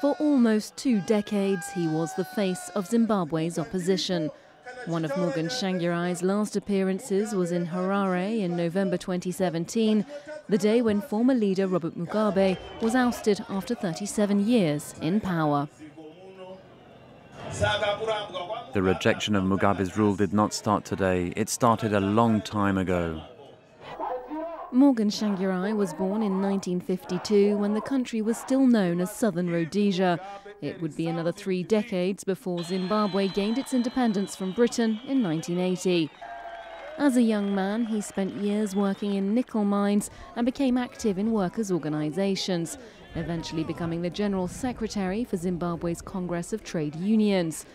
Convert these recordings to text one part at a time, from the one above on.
For almost 2 decades, he was the face of Zimbabwe's opposition. One of Morgan Tsvangirai's last appearances was in Harare in November 2017, the day when former leader Robert Mugabe was ousted after 37 years in power. The rejection of Mugabe's rule did not start today. It started a long time ago. Morgan Tsvangirai was born in 1952 when the country was still known as Southern Rhodesia. It would be another 3 decades before Zimbabwe gained its independence from Britain in 1980. As a young man, he spent years working in nickel mines and became active in workers' organisations, eventually becoming the General Secretary for Zimbabwe's Congress of Trade Unions.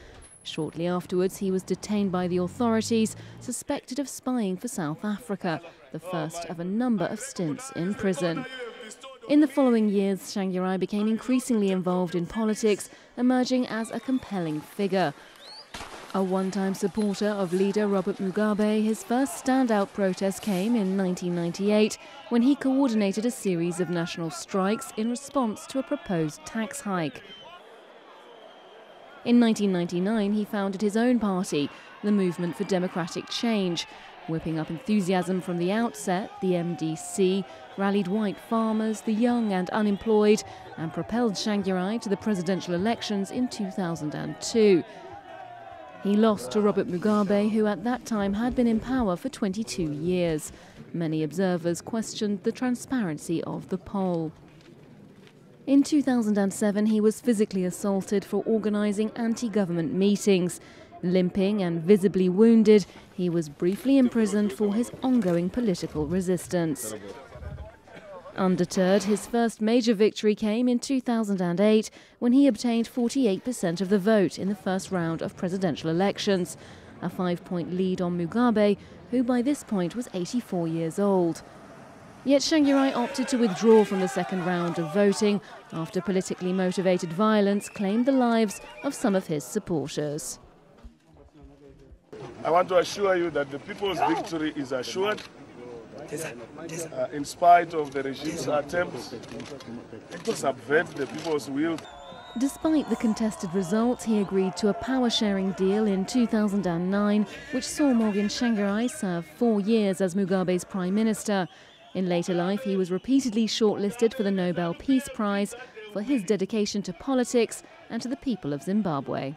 Shortly afterwards, he was detained by the authorities, suspected of spying for South Africa, the first of a number of stints in prison. In the following years, Tsvangirai became increasingly involved in politics, emerging as a compelling figure. A one-time supporter of leader Robert Mugabe, his first standout protest came in 1998 when he coordinated a series of national strikes in response to a proposed tax hike. In 1999, he founded his own party, the Movement for Democratic Change. Whipping up enthusiasm from the outset, the MDC rallied white farmers, the young and unemployed, and propelled Tsvangirai to the presidential elections in 2002. He lost to Robert Mugabe, who at that time had been in power for 22 years. Many observers questioned the transparency of the poll. In 2007, he was physically assaulted for organising anti-government meetings. Limping and visibly wounded, he was briefly imprisoned for his ongoing political resistance. Undeterred, his first major victory came in 2008 when he obtained 48% of the vote in the first round of presidential elections, a 5-point lead on Mugabe, who by this point was 84 years old. Yet Tsvangirai opted to withdraw from the second round of voting after politically motivated violence claimed the lives of some of his supporters. I want to assure you that the people's victory is assured. In spite of the regime's attempts to subvert the people's will. Despite the contested results, he agreed to a power-sharing deal in 2009, which saw Morgan Tsvangirai serve 4 years as Mugabe's prime minister. In later life, he was repeatedly shortlisted for the Nobel Peace Prize for his dedication to politics and to the people of Zimbabwe.